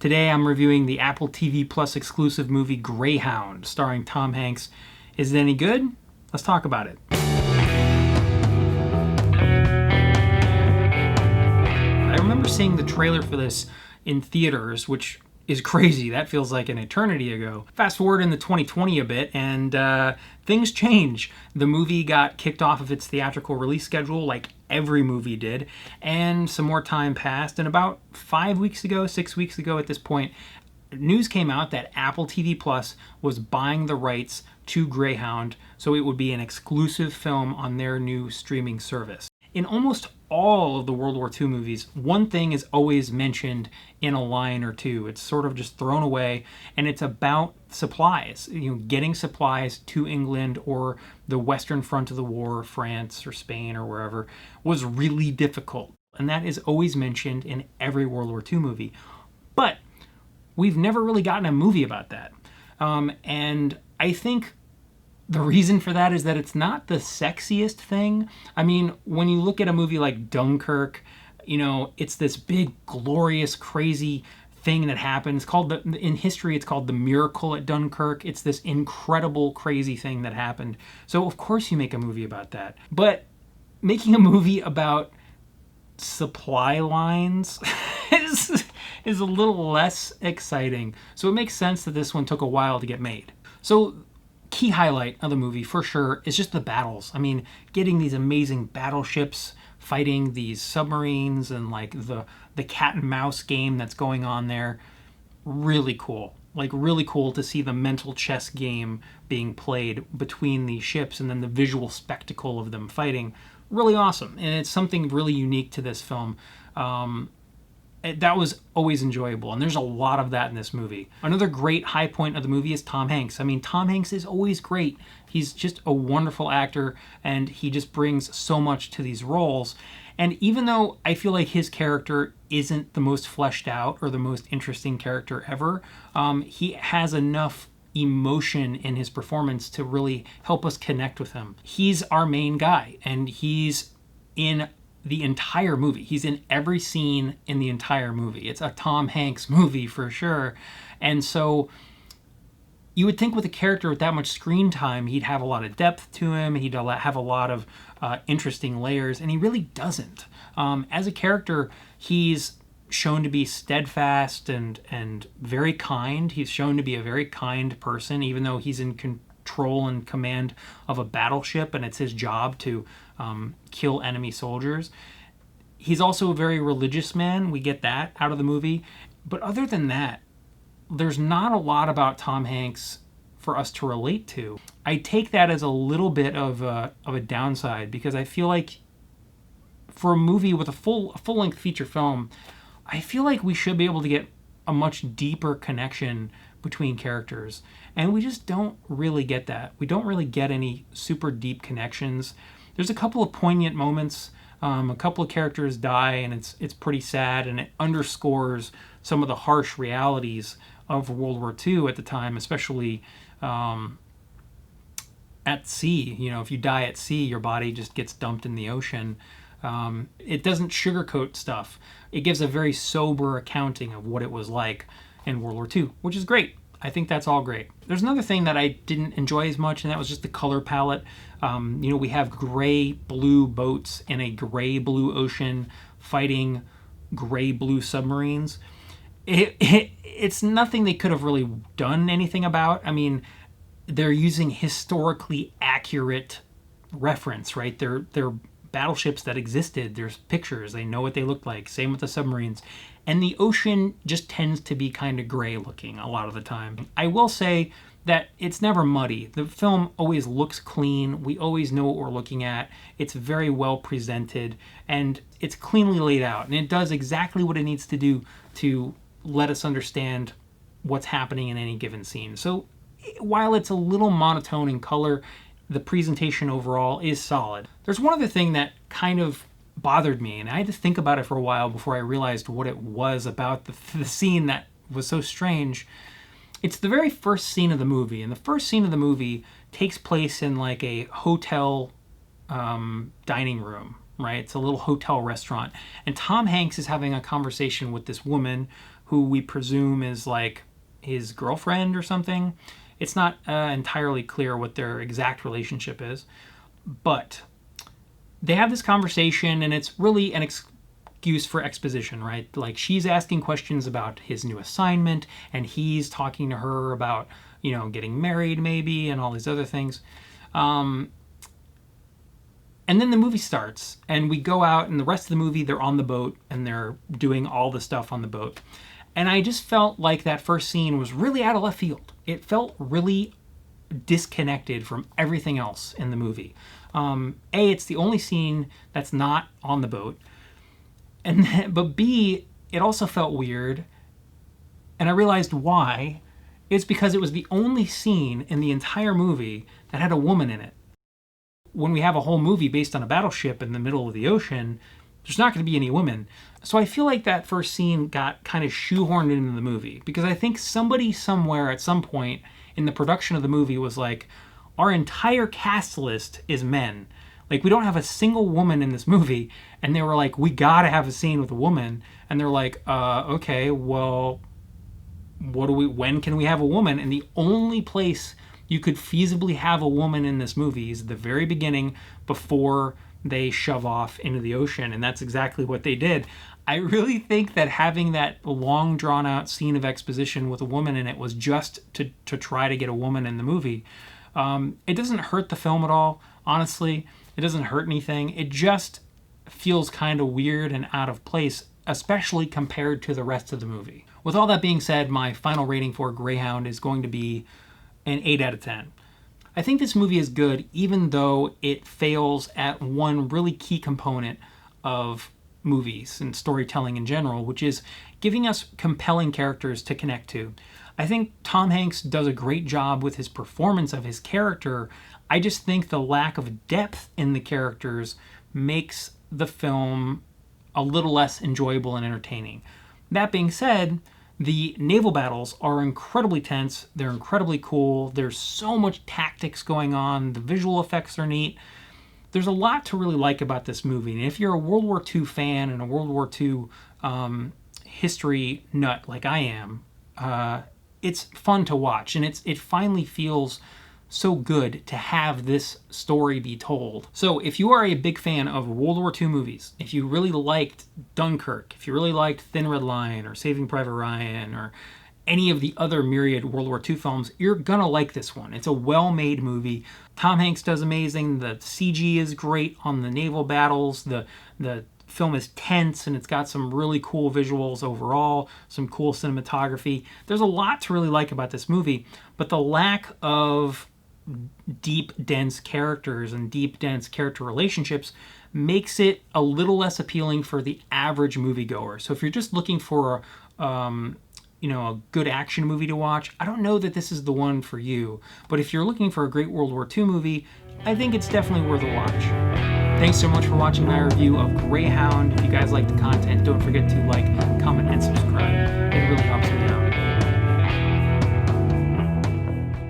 Today I'm reviewing the Apple TV Plus exclusive movie Greyhound, starring Tom Hanks. Is it any good? Let's talk about it. I remember seeing the trailer for this in theaters, which is crazy. That feels like an eternity ago. Fast forward into 2020 a bit, and things change. The movie got kicked off of its theatrical release schedule, like every movie did, and some more time passed, and about 6 weeks ago at this point, news came out that Apple TV Plus was buying the rights to Greyhound, so it would be an exclusive film on their new streaming service. In almost all of the World War II movies, one thing is always mentioned in a line or two. It's sort of just thrown away, and it's about supplies. Getting supplies to England or the Western Front of the war, France or Spain or wherever, was really difficult. And that is always mentioned in every World War II movie. But we've never really gotten a movie about that. And I think the reason for that is that it's not the sexiest thing. I mean, when you look at a movie like Dunkirk, it's this big, glorious, crazy thing that happens. In history, it's called the miracle at Dunkirk. It's this incredible, crazy thing that happened. So of course you make a movie about that. But making a movie about supply lines is a little less exciting. So it makes sense that this one took a while to get made. So key highlight of the movie for sure is just the battles. I mean, getting these amazing battleships, fighting these submarines, and like the cat and mouse game that's going on there. Really cool. Like really cool to see the mental chess game being played between these ships, and then the visual spectacle of them fighting. Really awesome. And it's something really unique to this film. That was always enjoyable, and there's a lot of that in this movie. Another great high point of the movie is Tom Hanks. I mean, Tom Hanks is always great. He's just a wonderful actor, and he just brings so much to these roles. And even though I feel like his character isn't the most fleshed out or the most interesting character ever, he has enough emotion in his performance to really help us connect with him. He's our main guy, and he's in the entire movie. He's in every scene in the entire movie. It's a Tom Hanks movie for sure. And so you would think with a character with that much screen time, he'd have a lot of depth to him. He'd have a lot of interesting layers, and he really doesn't. As a character, he's shown to be steadfast and very kind. He's shown to be a very kind person, even though he's in control and command of a battleship, and it's his job to kill enemy soldiers. He's also a very religious man. We get that out of the movie. But other than that, there's not a lot about Tom Hanks for us to relate to. I take that as a little bit of a downside, because I feel like for a movie with a full-length feature film, I feel like we should be able to get a much deeper connection between characters. And we just don't really get that. We don't really get any super deep connections. There's a couple of poignant moments. A couple of characters die, and it's pretty sad, and it underscores some of the harsh realities of World War II at the time, especially at sea. If you die at sea, your body just gets dumped in the ocean. It doesn't sugarcoat stuff. It gives a very sober accounting of what it was like in World War II, which is great. I think that's all great. There's another thing that I didn't enjoy as much, and that was just the color palette. We have gray-blue boats in a gray-blue ocean fighting gray-blue submarines. It's nothing they could have really done anything about. I mean, they're using historically accurate reference, right? They're battleships that existed. There's pictures. They know what they looked like. Same with the submarines. And the ocean just tends to be kind of gray looking a lot of the time. I will say that it's never muddy. The film always looks clean. We always know what we're looking at. It's very well presented, and it's cleanly laid out. And it does exactly what it needs to do to let us understand what's happening in any given scene. So while it's a little monotone in color, the presentation overall is solid. There's one other thing that kind of bothered me, and I had to think about it for a while before I realized what it was about the scene that was so strange. It's the very first scene of the movie, and the first scene of the movie takes place in like a hotel dining room, right? It's a little hotel restaurant, and Tom Hanks is having a conversation with this woman who we presume is like his girlfriend or something. It's not entirely clear what their exact relationship is, but they have this conversation, and it's really an excuse for exposition, right? Like, she's asking questions about his new assignment, and he's talking to her about, getting married maybe, and all these other things. And then the movie starts, and we go out, and the rest of the movie, they're on the boat, and they're doing all the stuff on the boat. And I just felt like that first scene was really out of left field. It felt really disconnected from everything else in the movie. It's the only scene that's not on the boat. But B, it also felt weird, and I realized why. It's because it was the only scene in the entire movie that had a woman in it. When we have a whole movie based on a battleship in the middle of the ocean, there's not going to be any women. So I feel like that first scene got kind of shoehorned into the movie, because I think somebody somewhere at some point in the production of the movie was like, our entire cast list is men. Like, we don't have a single woman in this movie. And they were like, we gotta have a scene with a woman. And they're like, okay, well, when can we have a woman? And the only place you could feasibly have a woman in this movie is the very beginning, before they shove off into the ocean. And that's exactly what they did. I really think that having that long drawn out scene of exposition with a woman in it was just to try to get a woman in the movie. It doesn't hurt the film at all, honestly. It doesn't hurt anything. It just feels kind of weird and out of place, especially compared to the rest of the movie. With all that being said, my final rating for Greyhound is going to be an 8 out of 10. I think this movie is good, even though it fails at one really key component of movies and storytelling in general, which is giving us compelling characters to connect to. I think Tom Hanks does a great job with his performance of his character. I just think the lack of depth in the characters makes the film a little less enjoyable and entertaining. That being said, the naval battles are incredibly tense. They're incredibly cool. There's so much tactics going on. The visual effects are neat. There's a lot to really like about this movie. And if you're a World War II fan and a World War II history nut like I am, it's fun to watch. And it finally feels so good to have this story be told. So if you are a big fan of World War II movies, if you really liked Dunkirk, if you really liked Thin Red Line or Saving Private Ryan or any of the other myriad World War II films, you're gonna like this one. It's a well-made movie. Tom Hanks does amazing. The CG is great on the naval battles. The film is tense, and it's got some really cool visuals overall, some cool cinematography. There's a lot to really like about this movie, but the lack of deep, dense characters and deep, dense character relationships makes it a little less appealing for the average moviegoer. So if you're just looking for a good action movie to watch, I don't know that this is the one for you. But if you're looking for a great World War II movie, I think it's definitely worth a watch. Thanks so much for watching my review of Greyhound. If you guys like the content, don't forget to like, comment, and subscribe. It really helps me out.